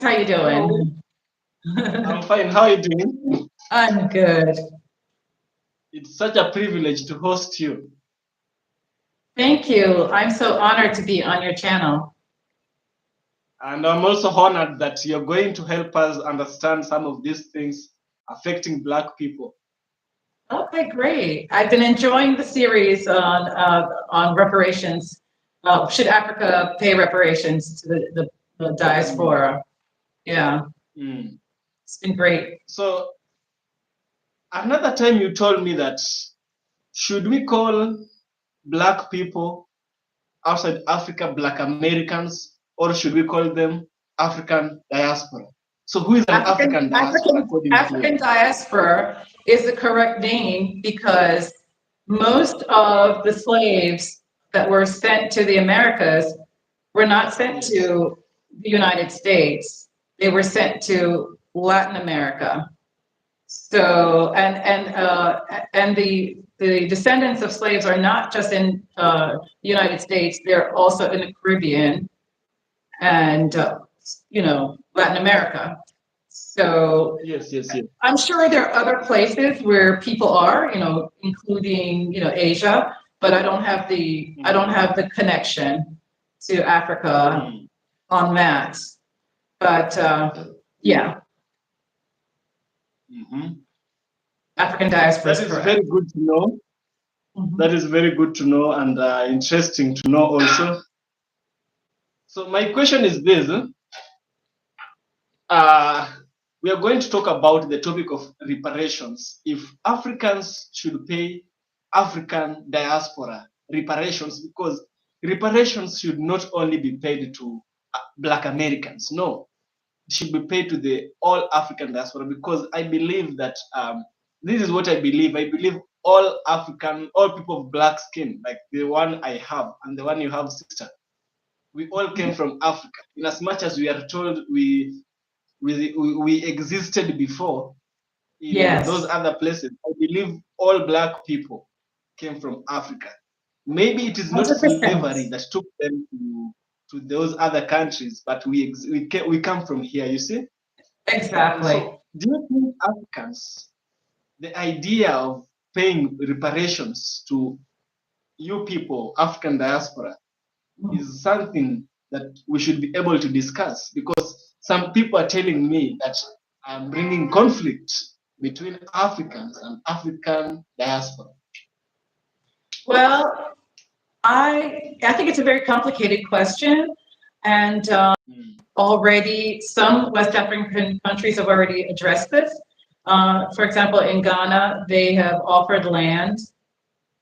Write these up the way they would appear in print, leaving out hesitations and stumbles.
How you Hello, doing? I'm fine. How are you doing? I'm good. It's such a privilege to host you. Thank you. I'm so honored to be on your channel. And I'm also honored that you're going to help us understand some of these things affecting Black people. Okay, great. I've been enjoying the series on reparations. Should Africa pay reparations to the Mm, diaspora? Yeah, mm. it's been great. So, another time you told me that should we call Black people outside Africa Black Americans or should we call them African diaspora? So, who is an African African diaspora African according to you? African diaspora is the correct name because most of the slaves that were sent to the Americas were not sent Yes. to the United States. They were sent to Latin America. So and the descendants of slaves are not just in the United States; they're also in the Caribbean and Latin America. So Yes, yes, yes. I'm sure there are other places where people are, including Asia, but I don't Mm, have the connection to Africa mm. on that. But yeah, Mhm. African diaspora That is is very correct. good to know. That Mhm. is very good to know and interesting to know also. So my question is this: uh, we are going to talk about the topic of reparations. If Africans should pay African diaspora reparations, because reparations should not only be paid to Black Americans. No, should be paid to the all African diaspora because I believe that this is what I believe. I believe all people of black skin, like the one I have and the one you have, sister, we all came from Africa. In as much as we are told we existed before in those Yes, other places, I believe all black people came from Africa. Maybe it is not 100%. slavery that took them to those other countries, but we come from here. You see. And Exactly. so, do you think Africans, the idea of paying reparations to you people, African diaspora, is something that we should be able to discuss? Because some people are telling me that I'm bringing conflict between Africans and African diaspora. Well, I think it's a very complicated question, and Mm, already some West African countries have already addressed this. For example, in Ghana, they have offered land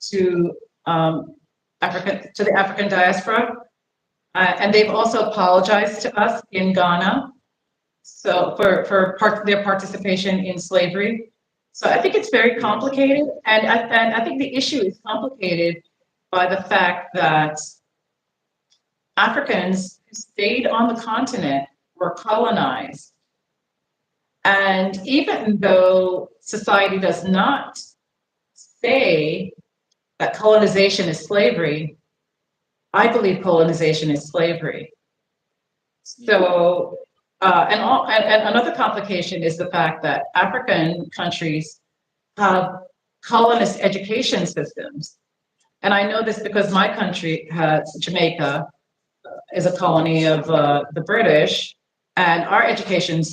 to to the African diaspora, and they've also apologized to us in Ghana. So their participation in slavery. So I think it's very yes. complicated, and I think the issue is complicated by the fact that Africans who stayed on the continent were colonized. And even though society does not say that colonization is slavery, I believe colonization is slavery. Mm, So, and another complication is the fact that African countries have colonist education systems. And I know this because my country has Jamaica is a colony of the British, and our educational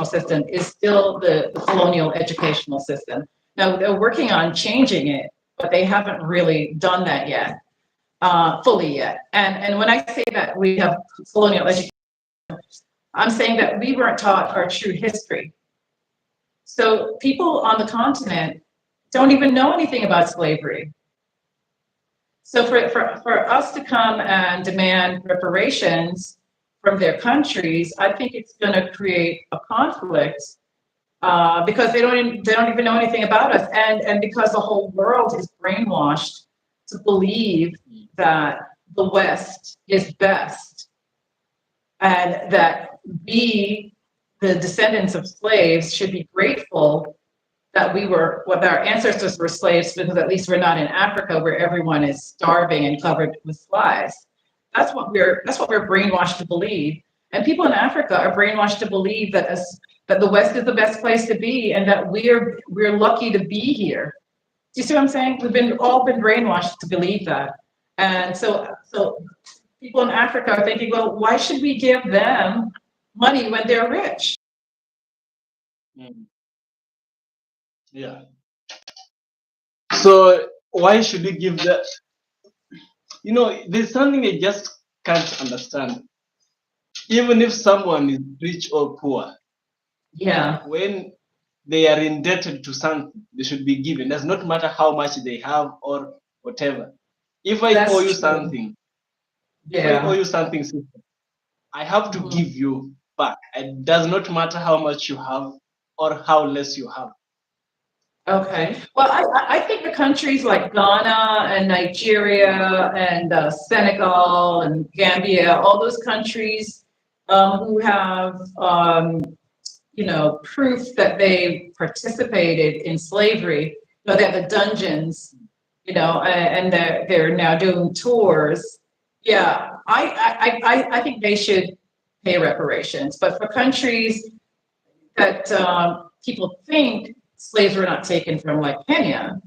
system is still the colonial educational system. Now they're working on changing it, but they haven't really done that yet, fully yet. And when I say that we have colonial education, I'm saying that we weren't taught our true history. So people on the continent don't even know anything about slavery. So for us to come and demand reparations from their countries, I think it's going to create a conflict because they don't even know anything about us, and because the whole world is brainwashed to believe mm, that the West is best, and that we, the descendants of slaves, should be grateful that what our ancestors were slaves because at least we're not in Africa where everyone is starving and covered with flies. That's what we're brainwashed to believe. And people in Africa are brainwashed to believe that that the West is the best place to be and that we're lucky to be here. Do you see what I'm saying? We've all been brainwashed to believe that. And so people in Africa are thinking, well, why should we give them money when they're rich? Mm. Yeah. So why should we give that? There's something I just can't understand. Even if someone is rich or poor, Yeah, when they are indebted to something, they should be given. Does not matter how much they have or whatever. If I owe you that's true. something, if I owe Yeah. you something, sister, I have to Mhm. give you back. It does not matter how much you have or how less you have. Okay. Well, I think the countries like Ghana and Nigeria and Senegal and Gambia, all those countries who have, proof that they participated in slavery, they have the dungeons, and they're now doing tours. Yeah, I think they should pay reparations. But for countries that people think slaves were not taken from, like Kenya,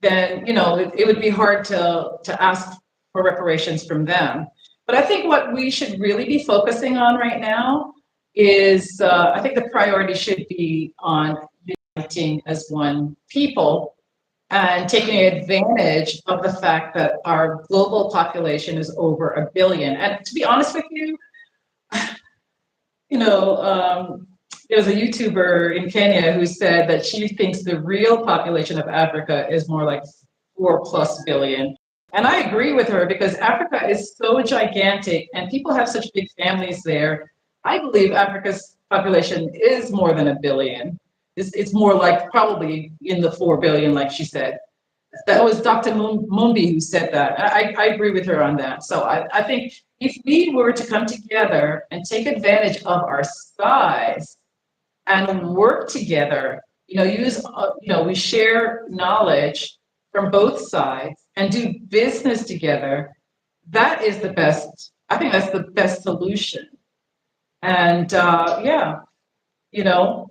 then it would be hard to ask for reparations from them. But I think what we should really be focusing on right now is I think the priority should be on uniting as one people and taking advantage of the fact that our global population is over 1 billion. And to be honest with you, you know, there was a YouTuber in Kenya who said that she thinks the real population of Africa is more like 4+ billion. And I agree with her because Africa is so gigantic and people have such big families there. I believe Africa's population is more than 1 billion. It's more like probably in the 4 billion, like she said. That was Dr. Mumbi who said that. I agree with her on that. So I think if we were to come together and take advantage of our size and work together, we share knowledge from both sides and do business together, that is the best. I think that's the best solution. And yeah, you know,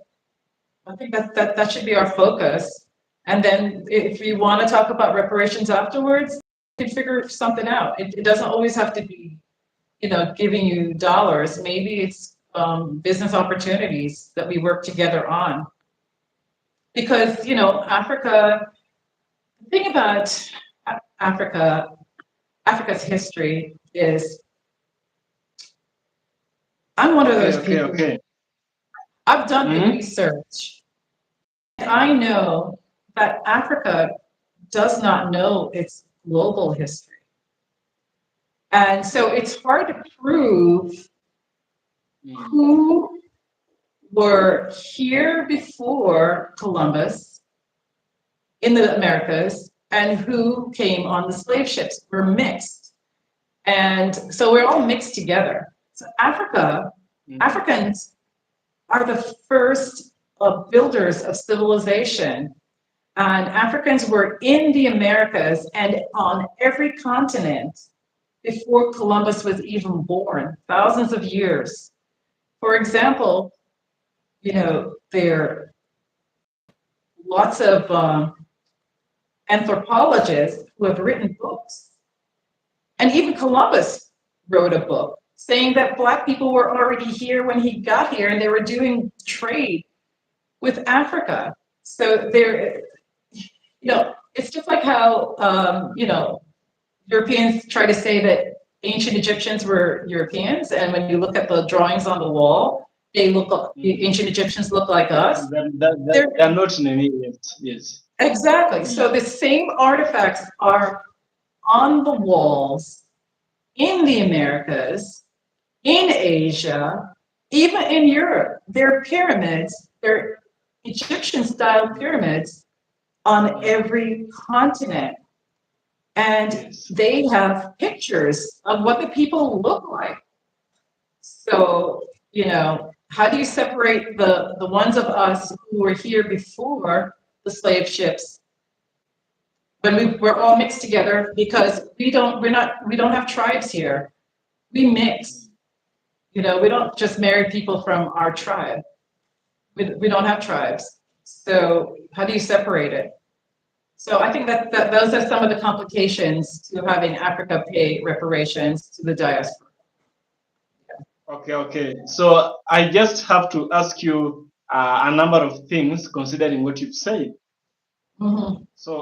I think that should be our focus. And then if you want to talk about reparations afterwards, you can figure something out. It doesn't always have to be, giving you dollars. Maybe it's business opportunities that we work together on. Because, Africa, the thing about Africa, Africa's history is I'm one of Okay, those okay, people. okay. I've done the Hmm. research. I know that Africa does not know its global history. And so it's hard to prove who were here before Columbus in the Americas and who came on the slave ships. We're mixed. And so we're all mixed together. So Africans are the first builders of civilization. And Africans were in the Americas and on every continent before Columbus was even born, thousands of years. For example, there are lots of anthropologists who have written books. And even Columbus wrote a book saying that Black people were already here when he got here and they were doing trade with Africa. So it's just like how, Europeans try to say that ancient Egyptians were Europeans, and when you look at the drawings on the wall, the ancient Egyptians look like us. They're not Namibians, yes. Exactly. So the same artifacts are on the walls in the Americas, in Asia, even in Europe. They're pyramids, they're Egyptian style pyramids on every continent. And Yes. they have pictures of what the people look like. So, how do you separate the ones of us who were here before the slave ships when we're all mixed together because we don't have tribes here. We mix. We don't just marry people from our tribe. We don't have tribes. So how do you separate it? So I think that those are some of the complications to having Africa pay reparations to the diaspora. Okay, okay. So I just have to ask you a number of things considering what you've said. Mhm. So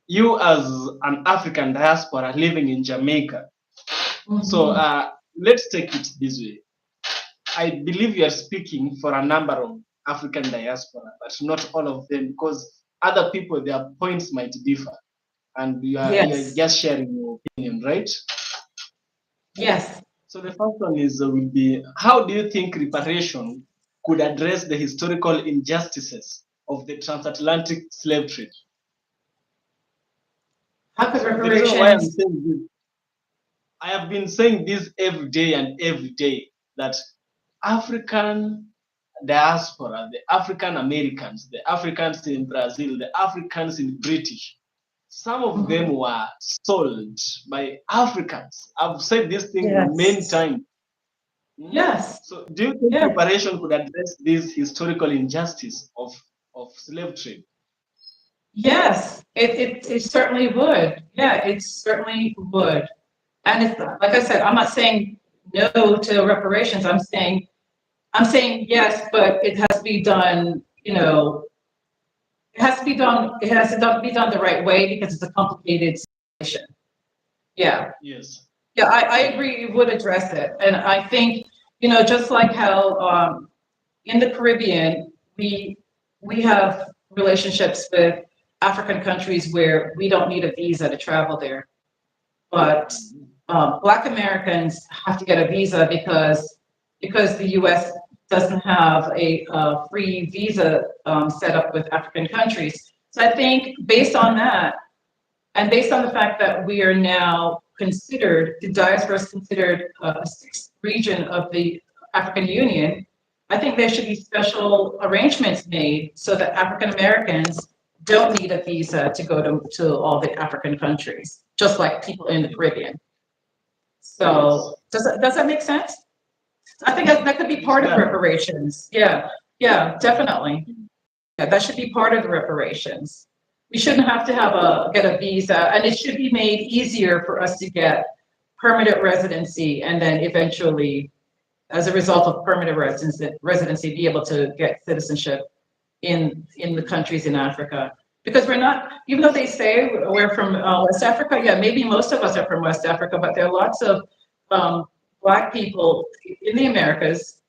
you as an African diaspora living in Jamaica. So let's take it this way. I believe you are speaking for a number of African diaspora, but not all of them, because other people, their points might differ, and you're Yes, just sharing your opinion, right? yes. So the first one is will be, how do you think reparation could address the historical injustices of the transatlantic slave trade? How could So the reason why I'm reparations? saying this, I have been saying this every day and every day, that African diaspora, the African Americans, the Africans in Brazil, the Africans in British, some of them Mhm. were sold by Africans. I've said this thing many Yes, times. Hmm? yes, So do you think yeah, reparation could address this historical injustice of slave trade? yes. It certainly would. Yeah, it certainly would. And it's like I said, I'm not saying no to reparations. I'm saying yes, but it has to be done. It has to be done. It has to be done the right way because it's a complicated situation. Yeah. Yes. Yeah, I agree it would address it. And I think, just like how in the Caribbean, we have relationships with African countries where we don't need a visa to travel there. But Mhm. Black Americans have to get a visa because the U.S. doesn't have a free visa set up with African countries. So I think based on that, and based on the fact that we are now considered, the diaspora is considered a sixth region of the African Union, I think there should be special arrangements made so that African Americans don't need a visa to go to all the African countries, just like people in the Caribbean. Yes. So does that make sense? I think that could be It part of does. reparations. Yeah, yeah, definitely. Yeah, that should be part of the reparations. We shouldn't have to get a visa, and it should be made easier for us to get permanent residency, and then eventually, as a result of permanent residency, be able to get citizenship in the countries in Africa. Because we're not, even though they say we're from West Africa, yeah, maybe most of us are from West Africa, but there are lots of um, Black people in the Americas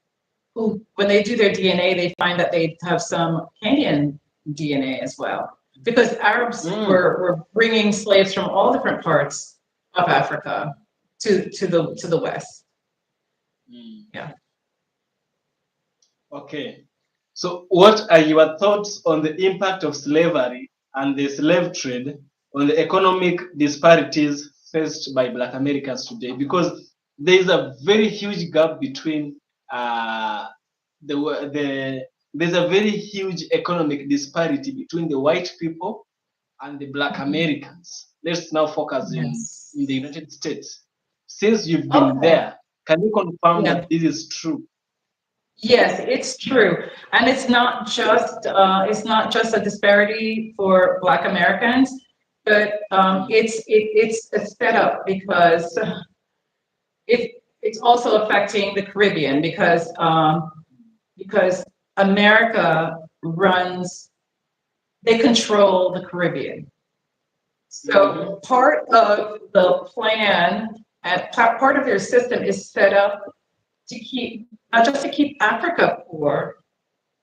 who, when they do their DNA, they find that they have some Kenyan DNA as well. Because Arabs Mm. were bringing slaves from all different parts of Africa to the West. Mm. Yeah. Okay. So what are your thoughts on the impact of slavery and the slave trade on the economic disparities faced by Black Americans today? Because there is a very huge gap between uh, there's a very huge economic disparity between the white people and the Black Americans. Let's now focus in the Yes. United States. Since you've been Okay. there, can you confirm Yeah. that this is true? Yes, it's true, and it's not just a disparity for Black Americans, but Mm. it's a setup because it's also affecting the Caribbean because America runs they control the Caribbean. Mhm. So part of the plan and part of their system is set up to keep not just to keep Africa poor,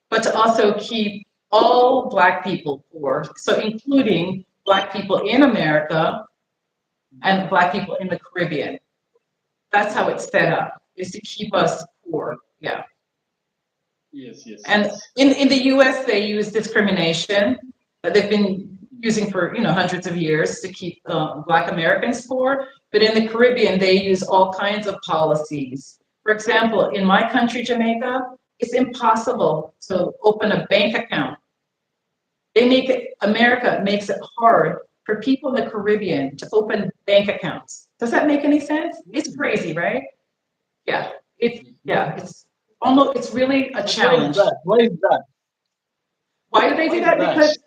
but to also keep all Black people poor. So including Black people in America and Black people in the Caribbean. That's how it's set up, is to keep us poor. Yeah. Yes, yes, And yes. in the US, they use discrimination that they've been using for hundreds of years to keep Black Americans poor. But in the Caribbean, they use all kinds of policies. For example, in my country, Jamaica, it's impossible to open a bank account. America makes it hard for people in the Caribbean to open bank accounts. Does that make any sense? It's crazy, right? It's almost, it's really a But why is challenge. that? Why is that? Why do they Why do is that? that? Because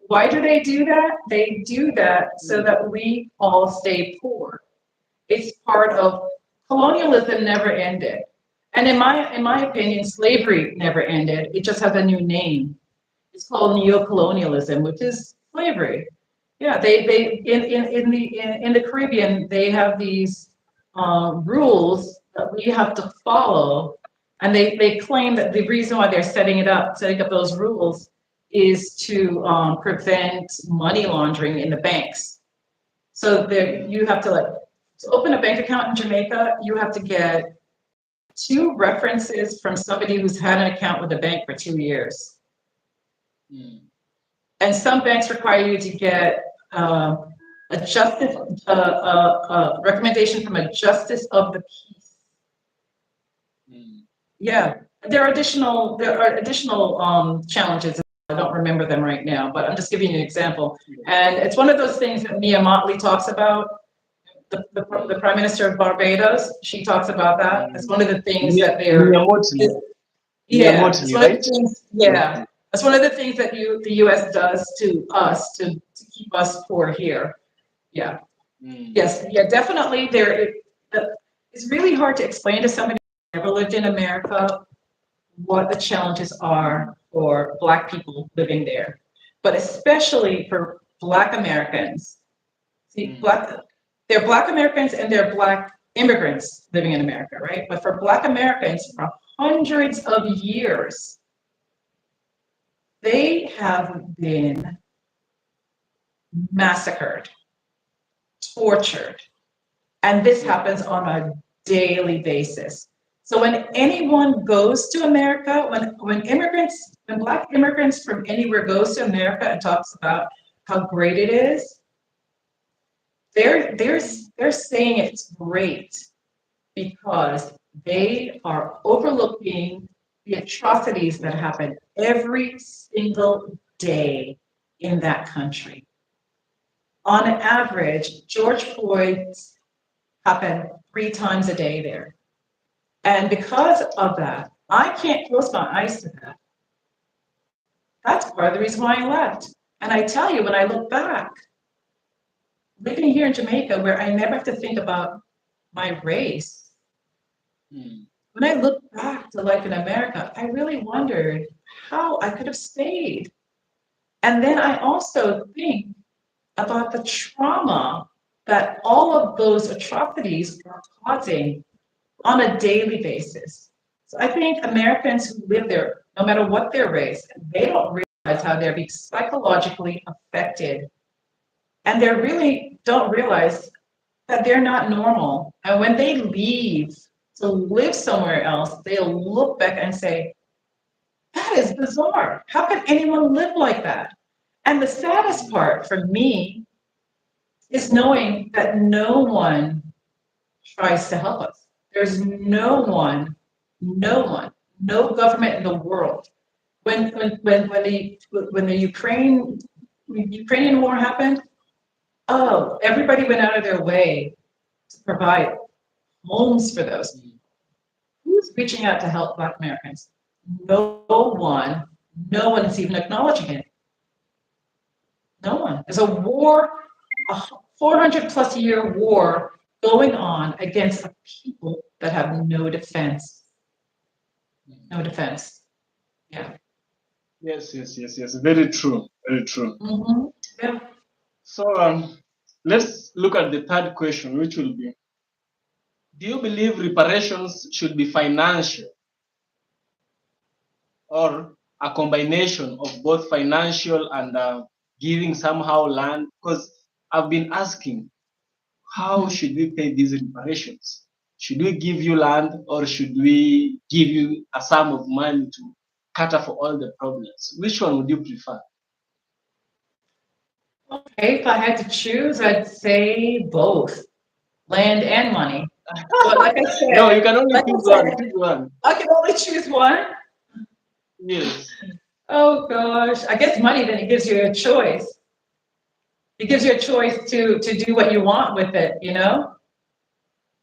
why do they do that? They do that so that we all stay poor. It's part of colonialism never ended. And in my opinion, slavery never ended. It just has a new name. It's called neocolonialism, which is slavery. Yeah, they in the Caribbean, they have these rules that we have to follow, and they claim that the reason why they're setting up those rules, is to prevent money laundering in the banks. So there, you have to, like, to open a bank account in Jamaica, you have to get two references from somebody who's had an account with the bank for 2 years. Mm. And some banks require you to get a justice, recommendation from a justice of the peace. Mm. Yeah, there are additional challenges. I don't remember them right now, but I'm just giving you an example. And it's one of those things that Mia Motley talks about. The Prime Minister of Barbados, she talks about that. It's one of the things that they're, yeah, it's one of the right? things, yeah. That's one of the things that the US does to us to keep us poor here. Yeah. Mm. Yes, yeah, definitely it's really hard to explain to somebody who never lived in America what the challenges are for Black people living there. But especially for Black Americans. See, they're Black Americans and they're Black immigrants living in America, right? But for Black Americans, for hundreds of years, they have been massacred, tortured, and this happens on a daily basis. So when anyone goes to America, when Black immigrants from anywhere goes to America and talks about how great it is, they're saying it's great because they are overlooking the atrocities that happen every single day in that country. On average, George Floyd's happen 3 times a day there. And because of that, I can't close my eyes to that. That's part of the reason why I left. And I tell you, when I look back, living here in Jamaica, where I never have to think about my race, when I look back to life in America, I really wondered how I could have stayed. And then I also think about the trauma that all of those atrocities are causing on a daily basis. So I think Americans who live there, no matter what their race, they don't realize how they're being psychologically affected. And they really don't realize that they're not normal. And when they leave to live somewhere else, they'll look back and say, that is bizarre. How can anyone live like that? And the saddest part for me is knowing that no one tries to help us. There's no one, no government in the world. When the Ukrainian war happened, oh, everybody went out of their way to provide homes for those people. Who's reaching out to help Black Americans? No one. No one is even acknowledging it. No one. There's a war, a 400 plus year war going on against a people that have no defense. No defense. Yeah. Yes. Very true. Very true. Mm-hmm. Yeah. So let's look at the third question, which will be: do you believe reparations should be financial or a combination of both financial and giving somehow land? Because I've been asking, how should we pay these reparations? Should we give you land or should we give you a sum of money to cater for all the problems? Which one would you prefer? Okay, if I had to choose, I'd say both land and money. But like I said, No, you can only choose one. Choose one. I can only choose one. Yes. Oh gosh, I guess money then it gives you a choice. It gives you a choice to do what you want with it, you know?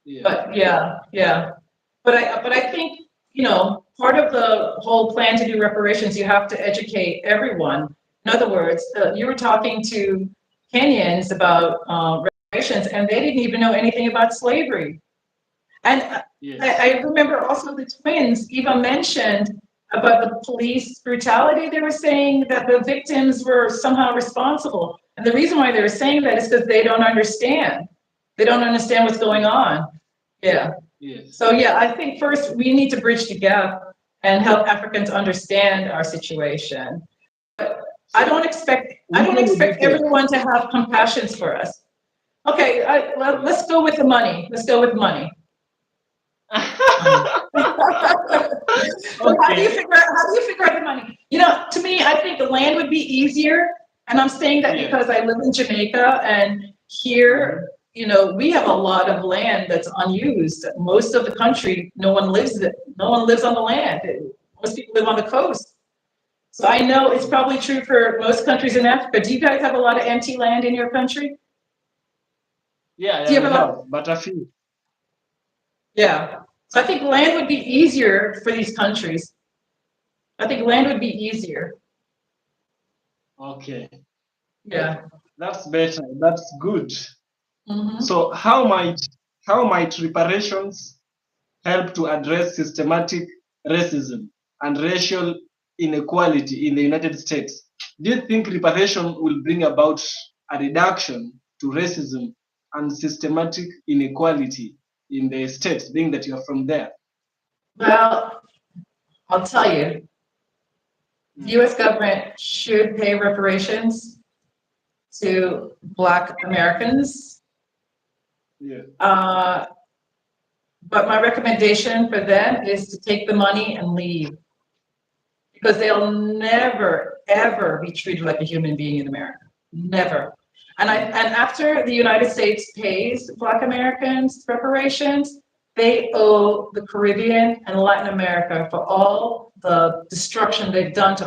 Yeah. But yeah. but I think, part of the whole plan to do reparations, you have to educate everyone. In other words, you were talking to Kenyans about reparations, and they didn't even know anything about slavery. And Yes. I remember also the twins even mentioned about the police brutality. They were saying that the victims were somehow responsible. And the reason why they were saying that is because they don't understand. They don't understand what's going on. Yeah. Yes. So yeah, I think first we need to bridge the gap and help Africans understand our situation. But I don't expect everyone to have compassion for us. Okay, let's go with the money. Let's go with money. How do you Okay. figure out the money? To me, I think the land would be easier. And I'm saying that Yeah. because I live in Jamaica, and here, we have a lot of land that's unused. Most of the country, no one lives on the land. Most people live on the coast. So I know it's probably true for most countries in Africa. Do you guys have a lot of empty land in your country? Yeah, Do yeah, you we have a lot? have, but a few. Yeah. So I think land would be easier for these countries. I think land would be easier. Okay. Yeah. That's better. That's good. Hmm. So how might reparations help to address systematic racism and racial inequality in the United States? Do you think reparation will bring about a reduction to racism and systematic inequality in the States, being that you're from there? Well, I'll tell you, the Mm. US government should pay reparations to Black Americans. Yeah. But my recommendation for them is to take the money and leave, because they'll never, ever be treated like a human being in America. Never. And after the United States pays Black Americans reparations, they owe the Caribbean and Latin America for all the destruction they've done to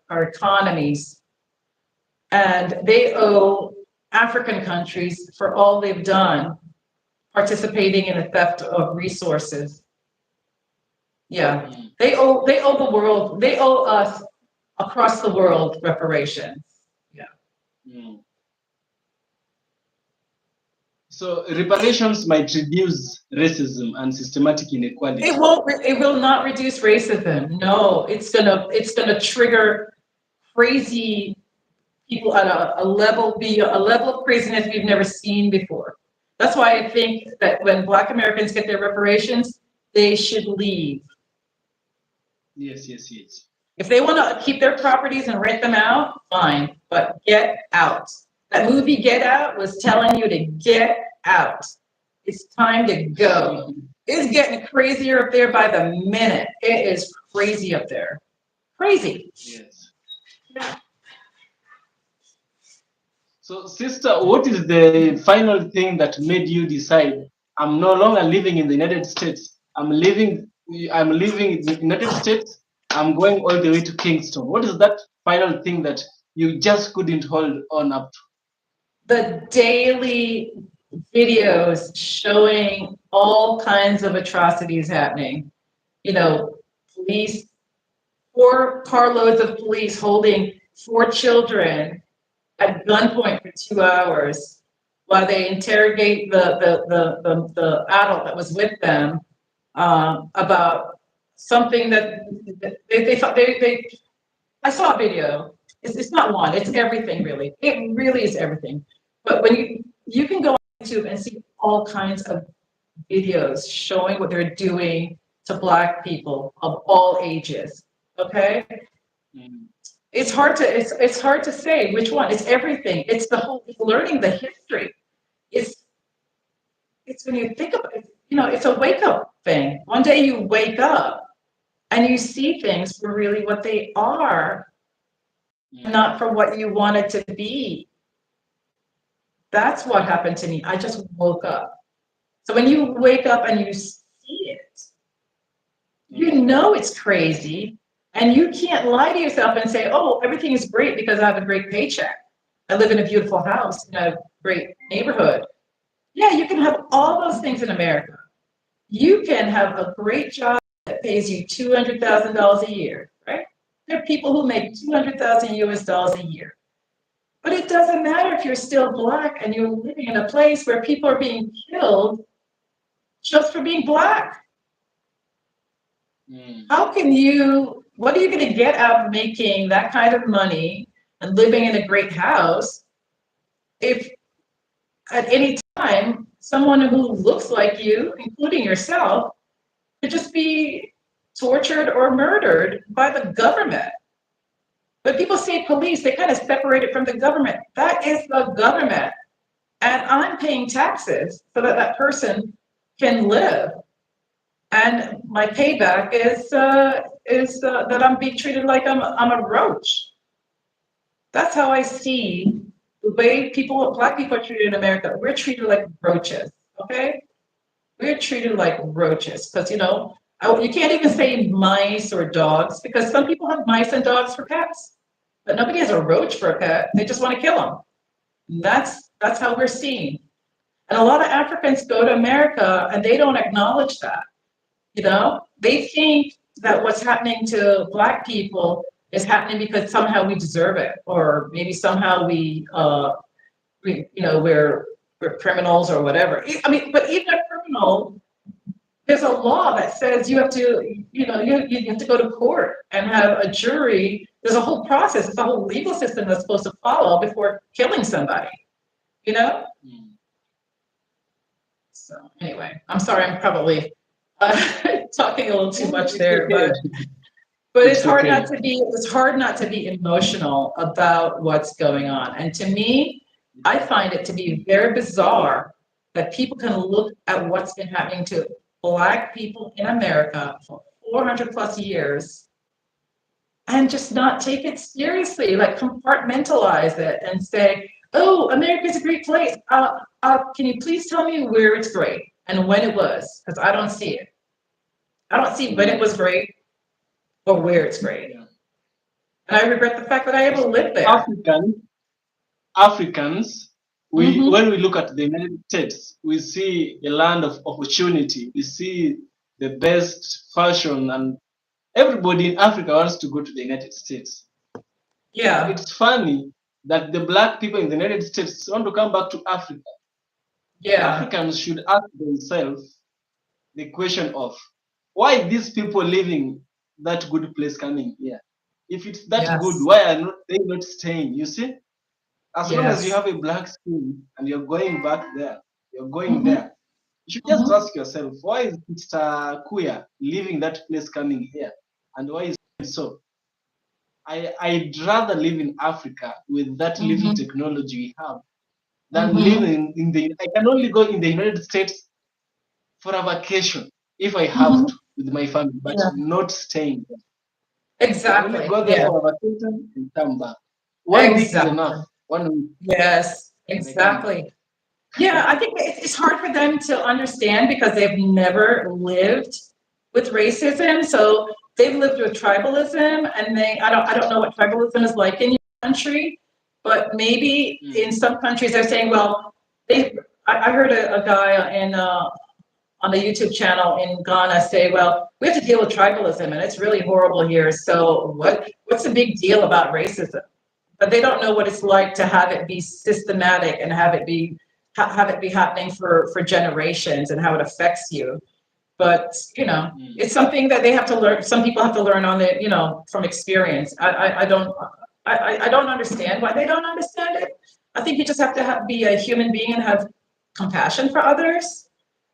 our economies. And they owe African countries for all they've done participating in the theft of resources. Yeah. They owe the world, they owe us across the world reparations. Yeah. Mm. So reparations might reduce racism and systematic inequality. It will not reduce racism. No, it's gonna trigger crazy people at a level of craziness we've never seen before. That's why I think that when Black Americans get their reparations, they should leave. Yes, yes, yes. If they want to keep their properties and rent them out, fine, but get out. That movie Get Out was telling you to get out. It's time to go. It's getting crazier up there by the minute. It is crazy up there. Crazy. Yes. So, sister, what is the final thing that made you decide I'm no longer living in the United States? I'm living in the United States. I'm going all the way to Kingston. What is that final thing that you just couldn't hold on up to? The daily videos showing all kinds of atrocities happening. Police, 4 carloads of police holding 4 children at gunpoint for 2 hours while they interrogate the adult that was with them about something that they thought they I saw a video. It's not one, it's everything really. It really is everything. But when you can go on YouTube and see all kinds of videos showing what they're doing to Black people of all ages. Okay? Mm. It's hard to say which one. It's everything. It's the whole learning the history. It's when you think about it, it's a wake up thing. One day you wake up and you see things for really what they are, not for what you want it to be. That's what happened to me. I just woke up. So when you wake up and you see it, you know it's crazy. And you can't lie to yourself and say, oh, everything is great because I have a great paycheck. I live in a beautiful house in a great neighborhood. Yeah, you can have all those things in America. You can have a great job that pays you $200,000 a year, right? There are people who make 200,000 US dollars a year. But it doesn't matter if you're still Black and you're living in a place where people are being killed just for being Black. How can you, what are you going to get out of making that kind of money and living in a great house if at any time someone who looks like you, including yourself, could just be tortured or murdered by the government? But people say police, they kind of separate it from the government. That is the government. And I'm paying taxes so that that person can live. And my payback is that I'm being treated like I'm a roach. That's how I see the way people, Black people are treated in America. We're treated like roaches, okay? We're treated like roaches because, you know, you can't even say mice or dogs because some people have mice and dogs for pets, but nobody has a roach for a pet. They just want to kill them. That's how we're seen. And a lot of Africans go to America and they don't acknowledge that. You know, they think that what's happening to Black people is happening because somehow we deserve it, or maybe somehow you know, we're criminals or whatever. I mean, but even a criminal, there's a law that says you have to, you know, you have to go to court and have a jury. There's a whole process, it's a whole legal system that's supposed to follow before killing somebody, you know? So anyway, I'm sorry, I'm probably talking a little too much there, but it's hard not to be, it's hard not to be emotional about what's going on. And to me, I find it to be very bizarre that people can look at what's been happening to Black people in America for 400 plus years and just not take it seriously, like compartmentalize it and say, oh, America's a great place. Can you please tell me where it's great and when it was? Because I don't see it. I don't see when it was great or where it's great. And I regret the fact that I ever lived there. Africans, when we look at the United States, we see a land of opportunity. We see the best fashion, and everybody in Africa wants to go to the United States. Yeah. It's funny that the Black people in the United States want to come back to Africa. Yeah. Africans should ask themselves the question of why these people living that good place coming here? If it's that good, why are they not staying? You see? As long as you have a Black skin and you're going back there, you're going there. You should just ask yourself, why is Mr. Kuya leaving that place coming here? And why is it so? I'd rather live in Africa with that little technology we have than living in the. I can only go in the United States for a vacation if I have to with my family, but not staying there. Exactly. Only go there for a vacation and come back. 1 week is enough. 1 week. Yes, exactly. Yeah, I think it's hard for them to understand because they've never lived with racism. So they've lived with tribalism, and I don't know what tribalism is like in your country, but maybe in some countries they're saying, well, I heard a guy on the YouTube channel in Ghana say, well, we have to deal with tribalism and it's really horrible here. So what's the big deal about racism? But they don't know what it's like to have it be systematic and have it be happening for generations and how it affects you. But you know, it's something that they have to learn. Some people have to learn on it, you know, from experience. I don't understand why they don't understand it. I think you just have to be a human being and have compassion for others.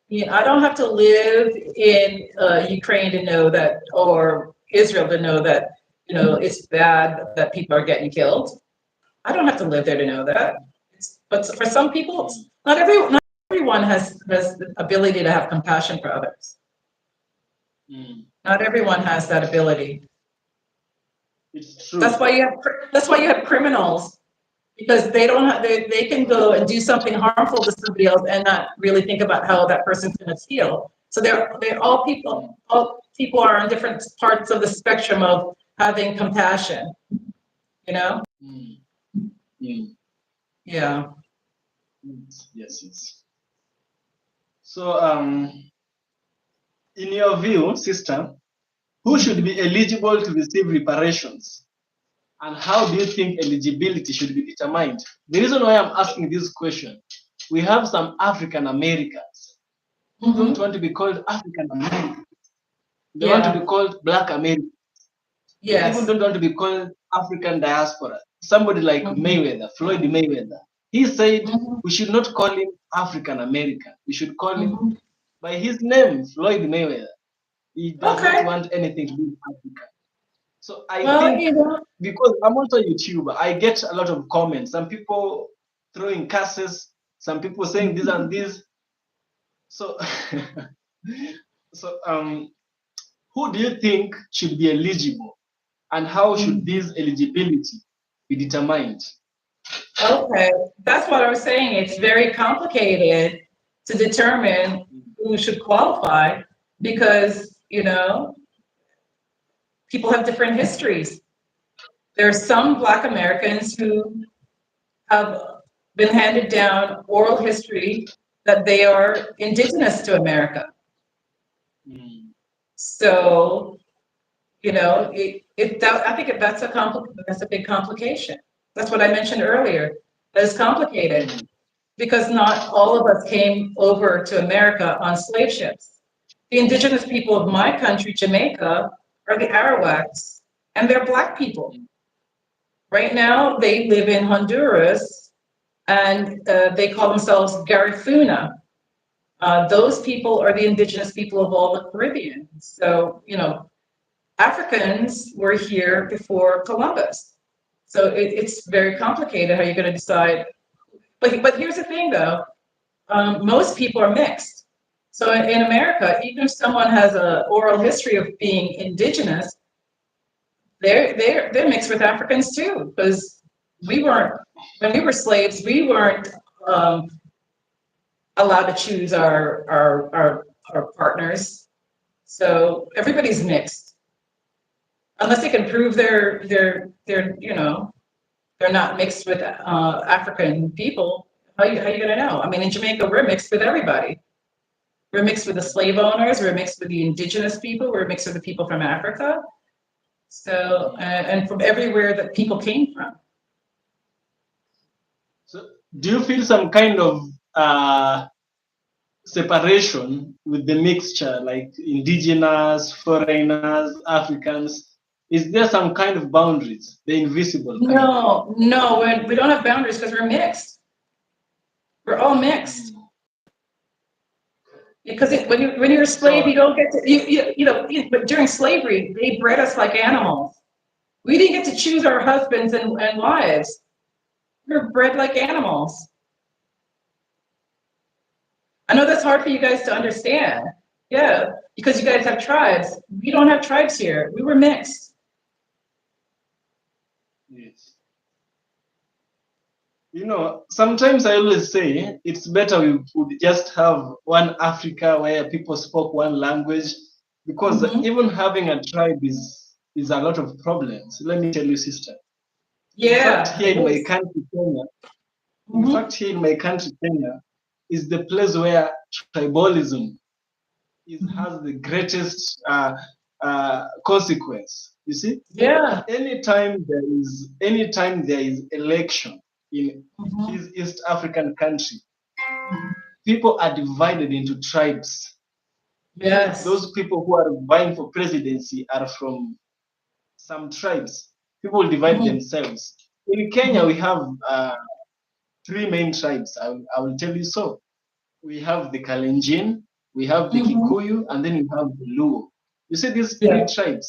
You know, I don't have to live in Ukraine to know that, or Israel to know that, you know, it's bad that people are getting killed. I don't have to live there to know that. But for some people, not everyone has the ability to have compassion for others. Not everyone has that ability. It's true. That's why you have criminals, because they can go and do something harmful to somebody else and not really think about how that person's going to feel. So they're all people are on different parts of the spectrum of having compassion, you know? Yeah. Yes. So In your view, sister, who should be eligible to receive reparations? And how do you think eligibility should be determined? The reason why I'm asking this question, we have some African Americans who don't want to be called African Americans. They want to Yeah. be called Black Americans. They even Yes. don't want to be called African diaspora. Somebody like Mhm. Mayweather, Floyd Mayweather, he said Mhm. we should not call him African American. We should call him Mhm. by his name, Floyd Mayweather. He does not Okay. want anything to do with Africa. So I Well, think you know. because I'm also a YouTuber, I get a lot of comments. Some people throwing curses, some people saying this and this. So, so who do you think should be eligible, and how should Mhm. this eligibility be determined? Okay, that's what I was saying. It's very complicated to determine who should qualify because, people have different histories. There are some Black Americans who have been handed down oral history that they are indigenous to America. Mm. So, I think that's a big complication. That's what I mentioned earlier. That is complicated Mm. because not all of us came over to America on slave ships. The indigenous people of my country, Jamaica, are the Arawaks, and they're Black people. Right now, they live in Honduras, and they call themselves Garifuna. Those people are the indigenous people of all the Caribbean. So, Africans were here before Columbus. So it's very complicated how you're going to decide. But here's the thing, though. Most people are mixed. So in America, even if someone has an oral history of being indigenous, they're mixed with Africans too, because we weren't when we were slaves, we weren't um, allowed to choose our partners. So everybody's mixed unless they can prove they're not mixed with African people. How you gonna know? I mean, in Jamaica, we're mixed with everybody. We're mixed with the slave owners. We're mixed with the indigenous people. We're mixed with the people from Africa. So, and from everywhere that people came from. So, do you feel some kind of separation with the mixture, like indigenous, foreigners, Africans? Is there some kind of boundaries, the invisible kind? No, no, we don't have boundaries because we're mixed. We're all mixed. Because when you're a slave, So, you don't get to, but during slavery, they bred us like animals. We didn't get to choose our husbands and wives. We're bred like animals. I know that's hard for you guys to understand. Yeah, because you guys have tribes. We don't have tribes here. We were mixed. yes. Sometimes I always say it's better we would just have one Africa where people spoke one language, because Hmm. even having a tribe is a lot of problems. Let me tell you, sister. In fact, Yeah, it is. Hmm. here in my country, Kenya, is the place where tribalism has the greatest consequence. You see, Yeah. anytime there is election in Hmm. his East African country, people are divided into tribes. Yes. Those people who are vying for presidency are from some tribes. People divide Hmm. themselves. In Kenya, Hmm. we have three main tribes. I will tell you so. We have the Kalenjin, we have the Hmm. Kikuyu, and then we have the Luo. You see these three Yeah. tribes.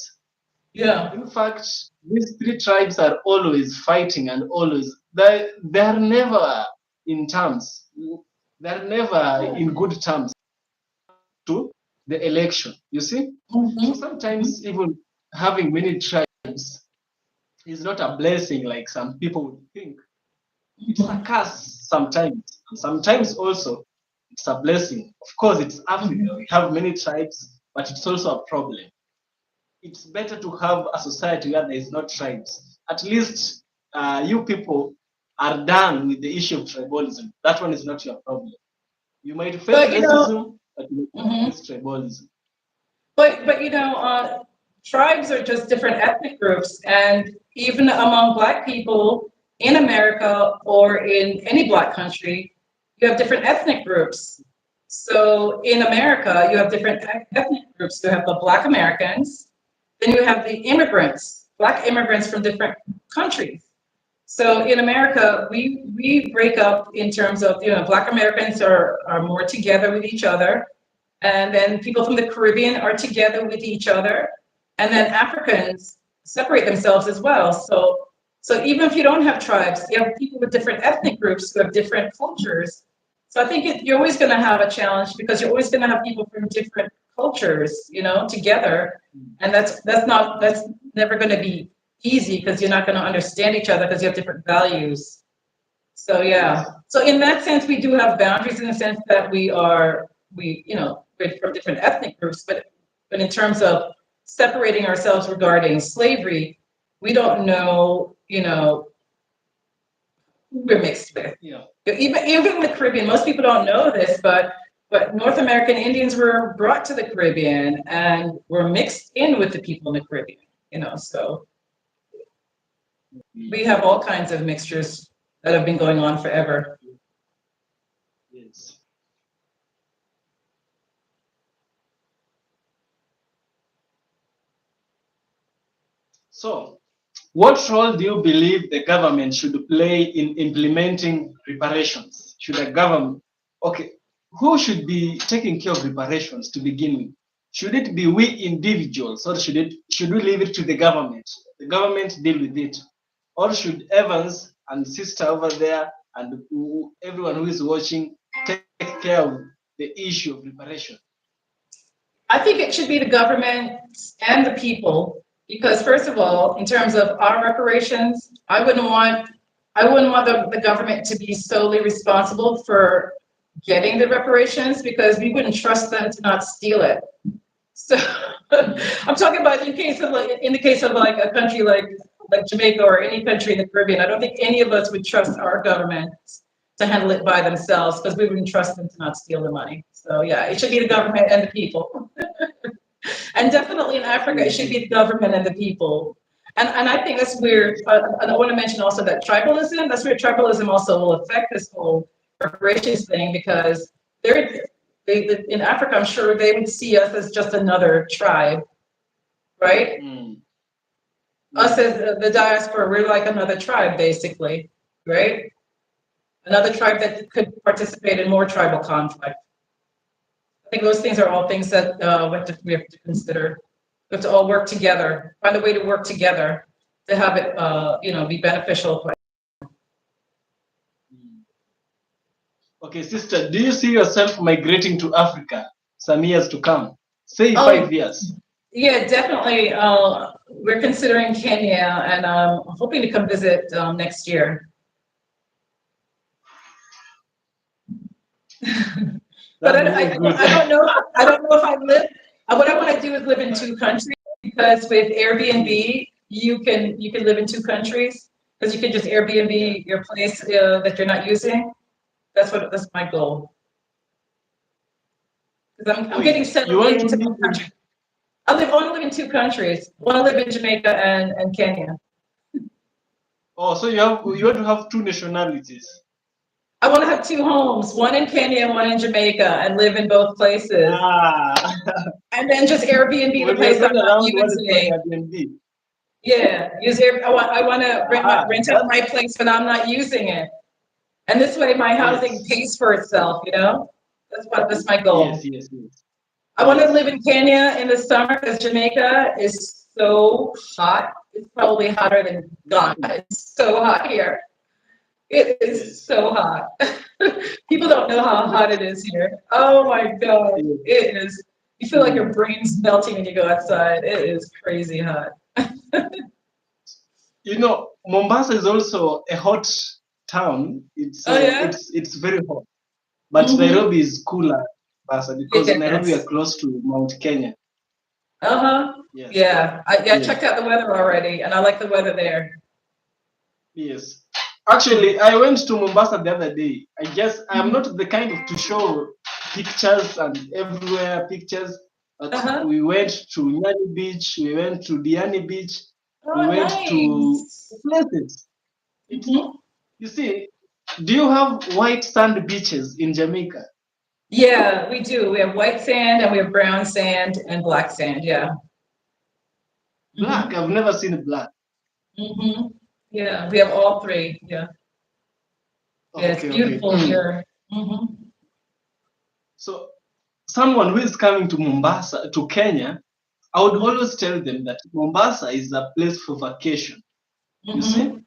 Yeah. In fact, these three tribes are always fighting and always they are never in terms. They're never in good terms to the election. You see? So Hmm. sometimes even having many tribes is not a blessing like some people would think. It's a curse sometimes. Sometimes also it's a blessing. Of course, it's Africa. Hmm. We have many tribes, but it's also a problem. It's better to have a society where there is no tribes. At least you people are done with the issue of tribalism. That one is not your problem. You might face But racism, but you will not mhm. face tribalism. But you know, tribes are just different ethnic groups, and even among Black people in America or in any Black country, you have different ethnic groups. So in America, you have different ethnic groups. You have the Black Americans, then you have the immigrants, Black immigrants from different countries. So in America, we break up in terms of, Black Americans are more together with each other. And then people from the Caribbean are together with each other. And then Africans separate themselves as well. So even if you don't have tribes, you have people with different ethnic groups who have different cultures. So I think you're always going to have a challenge because you're always going to have people from different cultures, together. And that's never going to be easy because you're not going to understand each other because you have different values. So yeah. So in that sense, we do have boundaries in the sense that we're from different ethnic groups, but in terms of separating ourselves regarding slavery, we don't know, who we're mixed with. Yeah. Even in the Caribbean, most people don't know this, but North American Indians were brought to the Caribbean and were mixed in with the people in the Caribbean, so we have all kinds of mixtures that have been going on forever. Yes. So, what role do you believe the government should play in implementing reparations? Should a government, okay, who should be taking care of reparations to begin with? Should it be we individuals, or should we leave it to the government? The government deal with it, or should Evans and sister over there and everyone who is watching take care of the issue of reparation? I think it should be the government and the people, because first of all, in terms of our reparations, I wouldn't want the government to be solely responsible for getting the reparations because we wouldn't trust them to not steal it. So I'm talking about in the case of like a country like Jamaica or any country in the Caribbean, I don't think any of us would trust our government to handle it by themselves because we wouldn't trust them to not steal the money. So yeah, it should be the government and the people. And definitely in Africa, it should be the government and the people. And I think that's weird. And I want to mention also that that's where tribalism also will affect this whole reparations thing because in Africa, I'm sure they would see us as just another tribe, right? Mm. Us as the diaspora, we're like another tribe, basically, right? Another tribe that could participate in more tribal conflict. I think those things are all things that we have to consider. We have to all work together, find a way to work together to have it, be beneficial. Okay, sister, do you see yourself migrating to Africa some years to come? Say Oh, 5 years. yeah, definitely. We're considering Kenya, and I'm hoping to come visit next year. But I don't know. I don't know if I live. What I want to do is live in two countries because with Airbnb, you can live in two countries because you can just Airbnb your place that you're not using. That's my goal. Because I'm getting settled into my country. I want to live in two countries. I want to live in Jamaica and Kenya. Oh, so you want to have two nationalities. I want to have two homes, one in Kenya and one in Jamaica, and live in both places. Ah. And then just Airbnb the place I'm not using. Yeah, I want to rent out my place when I'm not using it. And this way my housing pays for itself, That's my goal. Yes. I want to live in Kenya in the summer because Jamaica is so hot. It's probably hotter than Ghana. It's so hot here. It is so hot. People don't know how hot it is here. Oh my God. It is. You feel like your brain's melting when you go outside. It is crazy hot. Mombasa is also a hot town. It's very hot. But Nairobi is cooler, Mombasa, because Nairobi are close to Mount Kenya. Yes. Yeah. I checked out the weather already, and I like the weather there. Yes. Actually, I went to Mombasa the other day. I guess I'm not the kind of to show pictures and everywhere pictures. But Uh-huh. we went to Nyali Beach, we went to Diani Beach, we Oh, went to nice. places. It, Hmm. you see, do you have white sand beaches in Jamaica? Yeah, we do. We have white sand and we have brown sand and black sand. Yeah. Black, Hmm. I've never seen black. Hmm. Yeah, we have all three. Yeah. Yeah, it's Okay, okay. beautiful here. Hmm. So someone who is coming to Mombasa, to Kenya, I would Hmm. always tell them that Mombasa is a place for vacation. You see, Hmm.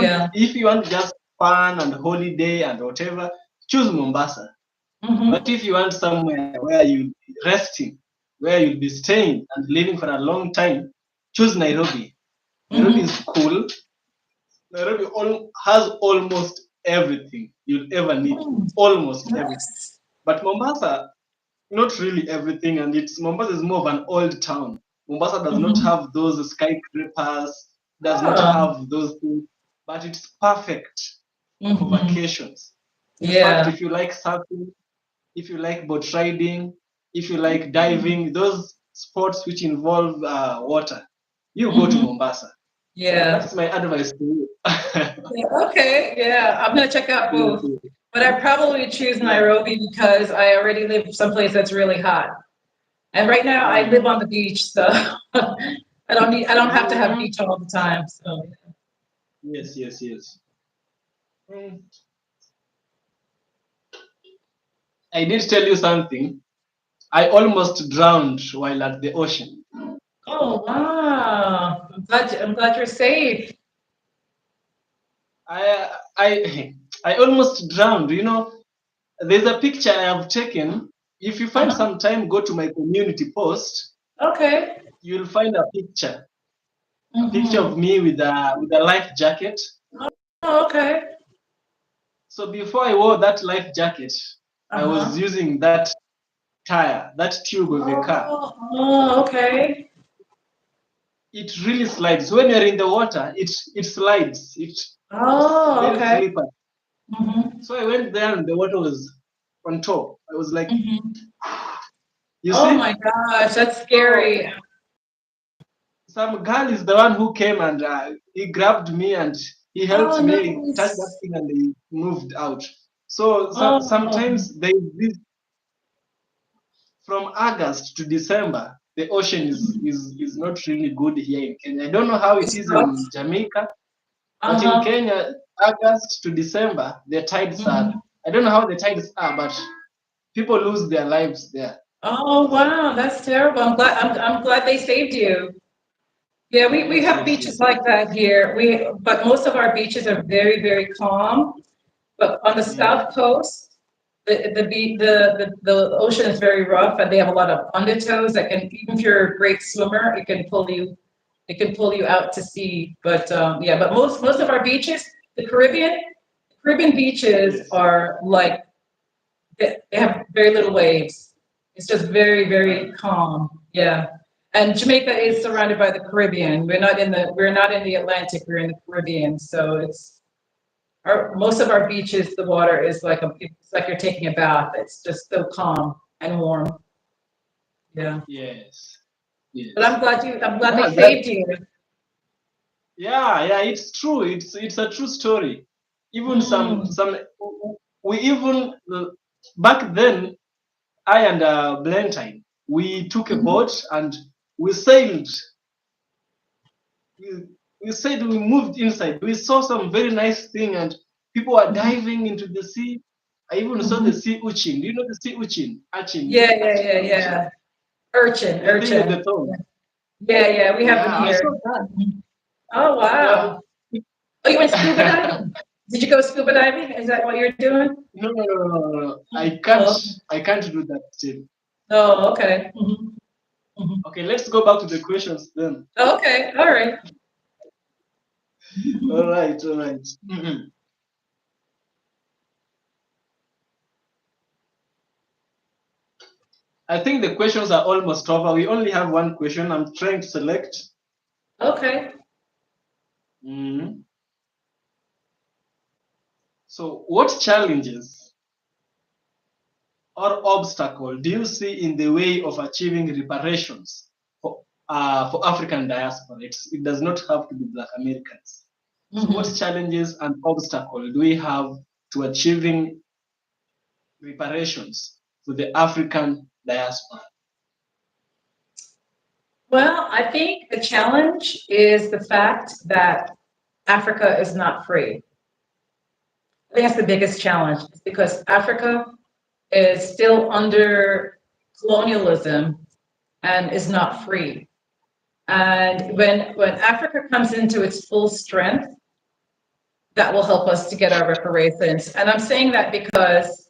Yeah. if you want just fun and holiday and whatever, choose Mombasa. But Hmm. if you want somewhere where you'll be resting, where you'll be staying and living for a long time, choose Nairobi. Nairobi Hmm. is cool. Nairobi has almost everything you'll ever need. Almost everything. Nice. But Mombasa, not really everything, and it's Mombasa is more of an old town. Mombasa does not Hmm. have those skyscrapers, does not Oh. have those things, but it's perfect for Hmm. vacations. In fact, Yeah. if you like surfing, if you like boat riding, if you like Hmm. diving, those sports which involve water, you go to Hmm. Mombasa. Yeah. That's my advice to you. Yeah, okay, yeah, I'm gonna check out Yes, both, yes. but I probably choose Yeah. Nairobi because I already live someplace that's really hot. And right now I live Mm. on the beach, so I don't have to have Mhm. beach all the time. So Yes, yes, yes. Mm. I did tell you something. I almost drowned while at the ocean. oh wow. I'm glad you're safe. I I almost drowned. You know, there's a picture I have taken. If you find Uh-huh. some time, go to my community post. Okay. You'll find a picture of Mm-hmm. me with a life jacket. Oh, okay. So before I wore that life jacket, I was Uh-huh. using that tire, that tube of a car. Oh, okay. It really slides. When you're in the water, it slides. It's Oh, very okay. slippery. Mm-hmm. So I went there and the water was on top. I was like, Mm-hmm. you Oh see? my gosh, that's So scary. some girl is the one who came and he grabbed me and he helped Oh, me touch that nice. thing and he moved out. So, Oh, sometimes they this from August to December, the ocean is not really good here in Kenya. I don't know how it it's is rough. in Jamaica, but in Uh-huh. Kenya, August to December, the tides are. Mhm. I don't know how the tides are, but people lose their lives there. Oh, wow, that's terrible. I'm glad they saved you. Yeah, we Yes, have yes, beaches yes, yes. like that here. But most of our beaches are very, very calm. But on the Yeah. South Coast, the ocean is very rough and they have a lot of undertows that can, even if you're a great swimmer, it can pull you out to sea. But yeah, but most of our beaches, the Caribbean beaches Yes. are like they have very little waves. It's just very, Uh, very calm. Yeah. And Jamaica is yes. surrounded by the Caribbean. We're not in the Atlantic, we're in the Caribbean. So most of our beaches, the water is it's like you're taking a bath. It's just so calm and warm. Yeah. Yes. But Yes. I'm glad they Yeah, saved you. yeah, yeah, it's true. It's a true story. Even Mm. we even back then, I and Blentine, we took a Mhm. boat and we sailed. We, we said we moved inside. We saw some very nice thing and people were Mhm. diving into the sea. I even saw the Mhm. sea urchin. Do you know the sea urchin? Urchin. Is Yeah, it yeah, urchin yeah, or urchin? yeah. Urchin, The thing with urchin. the tongue. Yeah, yeah, we have them Yeah, I here. saw that. Mhm. Oh, They have wow. Oh, you went scuba diving? Did you go scuba diving? Is that what you're doing? no, no, no, no, no, no. Oh, I can't do that still. oh, okay. Mhm. Mhm. Okay, let's go back to the questions then. Okay, all right. All right, all right. I think the questions are almost over. We only have one question. I'm trying to select. Okay. Mhm. So, what challenges or obstacle do you see in the way of achieving reparations for African diaspora? It does not have to be Black Americans. So what challenges and obstacles do we have to achieving reparations for the African diaspora? Well, I think the challenge is the fact that Africa is not free. I think that's the biggest challenge because Africa is still under colonialism and is not free. And when Africa comes into its full strength, that will help us to get our reparations. And I'm saying that because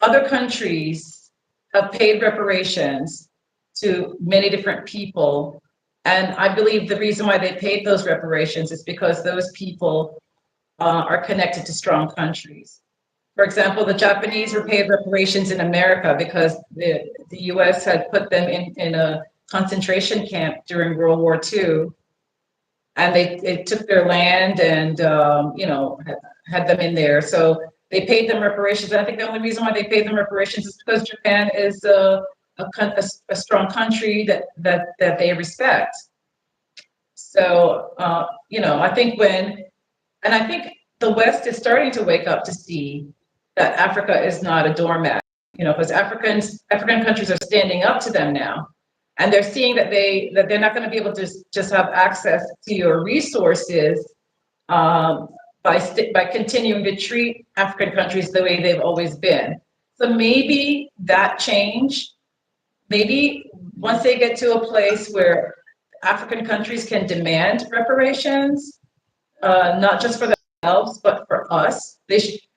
other countries have paid reparations to many different people. And I believe the reason why they paid those reparations is because those people are connected to strong countries. For example, the Japanese were paid reparations in America because the US had put them in a concentration camp during World War II. And they took their land and, had them in there. So they paid them reparations. And I think the only reason why they paid them reparations is because Japan is a strong country that they respect. So, I think I think the West is starting to wake up to see that Africa is not a doormat, because African countries are standing up to them now. And they're seeing that they're not going to be able to just have access to your resources by continuing to treat African countries the way they've always been. So maybe that change, maybe once they get to a place where African countries can demand reparations, not just for themselves, but for us,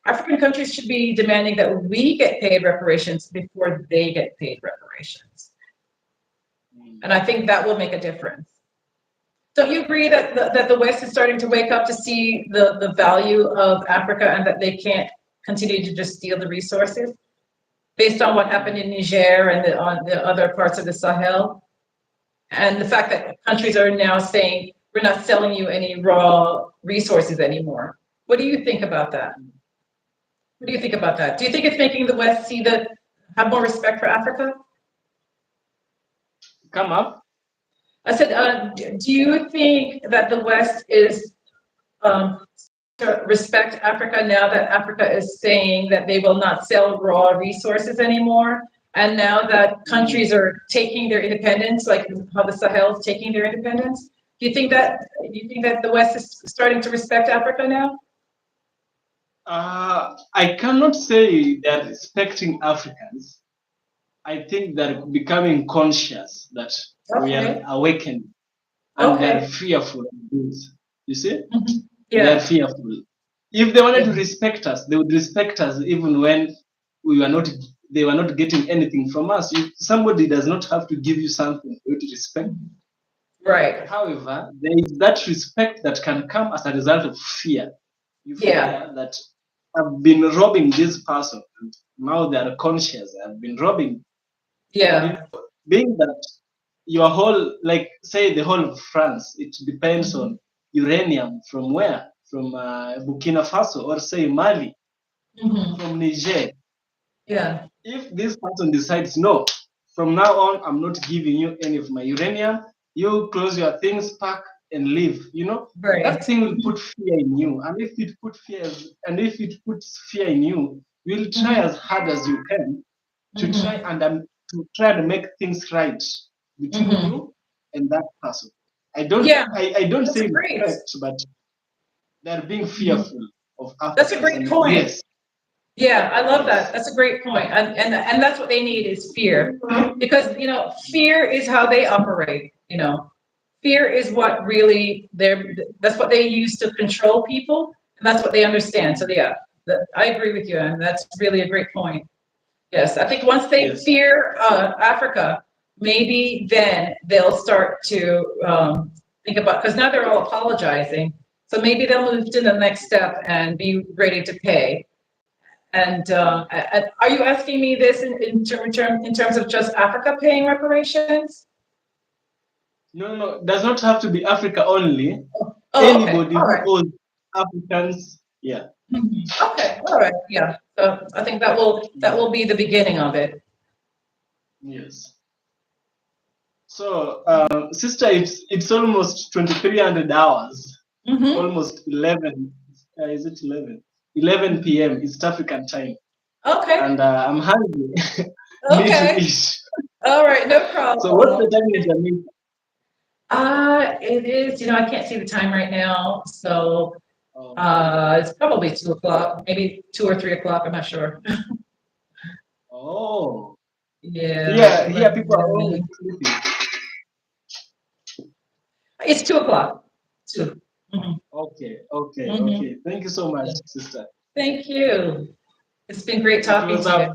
African countries should be demanding that we get paid reparations before they get paid reparations. And I think that will make a difference. Don't you agree that the West is starting to wake up to see the value of Africa and that they can't continue to just steal the resources based on what happened in Niger and on the other parts of the Sahel? And the fact that countries are now saying, we're not selling you any raw resources anymore. What do you think about that? What do you think about that? Do you think it's making the West have more respect for Africa? Come up. I said, do you think that the West is to respect Africa now that Africa is saying that they will not sell raw resources anymore? And now that countries are taking their independence, like how the Sahel is taking their independence, do you think that the West is starting to respect Africa now? I cannot say they're respecting Africans. I think they're becoming conscious that we are awakened and they're fearful of this. You see? Yeah. They're fearful. If they wanted to respect us, they would respect us even when they were not getting anything from us. If somebody does not have to give you something for you to respect. Right. However, there is that respect that can come as a result of fear. You fear that I've been robbing this person, and now they are conscious. I've been robbing. Yeah. Being that your whole, like say the whole of France, it depends on uranium from where? From Burkina Faso or say Mali, from Niger. Yeah. If this person decides, no, from now on, I'm not giving you any of my uranium, you close your things, pack, and leave. Right. That thing will put fear in you. And if it puts fear in you, you'll try as hard as you can to try and make things right between you and that person. I don't say respect, but they're being fearful of Africa. That's a great point. Yes. Yeah, I love that. That's a great point. And that's what they need is fear. Because, fear is how they operate, Fear is what really that's what they use to control people, and that's what they understand. So yeah, I agree with you, and that's really a great point. Yes, I think once they fear Africa, maybe then they'll start to think about, because now they're all apologizing. So maybe they'll move to the next step and be ready to pay. And are you asking me this in terms of just Africa paying reparations? No, it does not have to be Africa only. Anybody who owes Africans, Okay, all right, yeah. So I think that will be the beginning of it. Yes. So, sister, it's almost 2300 hours, Hmm. almost 11. Is it 11? 11 p.m. East African time, Okay. and I'm hungry. Need to Okay. eat. All right. No So, what's the problem. time in Jamaica? It is, I can't see the time right now. So Oh, it's probably 2 o'clock, maybe 2 or 3 o'clock. I'm not sure. oh. Yeah. Here people are almost sleeping. It's 2 o'clock. Two. Hmm. Okay. Hmm. Thank you so much, sister. Thank you. It's been great It talking was to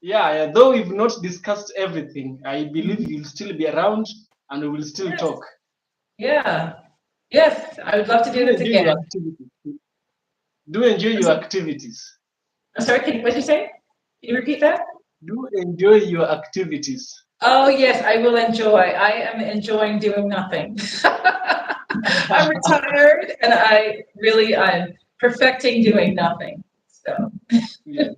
you. yeah. Though we've not discussed everything, I believe Mhm. you'll still be around, and we will still Yes. talk. Yeah. Yes. I would love to Do do this enjoy your again. activities. Do enjoy I'm your so- activities. I'm sorry. What did you say? Can you repeat that? Do enjoy your activities. Oh, yes, I will enjoy. I am enjoying doing nothing. I'm retired and I'm perfecting doing nothing. So Yeah.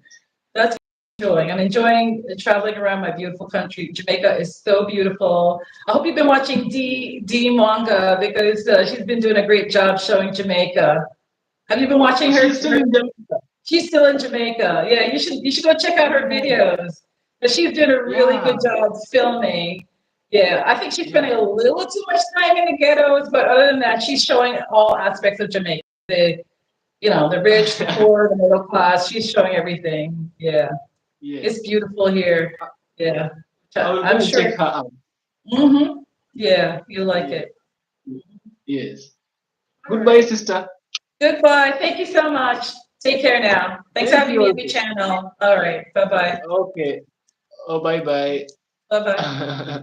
that's what I'm enjoying. I'm enjoying traveling around my beautiful country. Jamaica is so beautiful. I hope you've been watching D Mwanga because she's been doing a great job showing Jamaica. Have you been Oh, watching she's still in Jamaica. She's still in Jamaica. Yeah, you should go check out her Oh, videos. But she's doing a really yeah, good job filming. Yeah, I think she's spending yeah, a little too much time in the ghettos, but other than that, she's showing all aspects of Jamaica. The rich, the poor, the middle class. She's showing everything. Yeah, yes. it's beautiful here. Yeah, I will go I'm and check sure. her out. Yeah, you like Yeah, it. yes. All Goodbye, right. sister. Goodbye. Thank you so much. Take care now. Thanks for Thank having you me on your also. channel. All right. Bye bye. Okay. Oh, bye Bye bye. bye.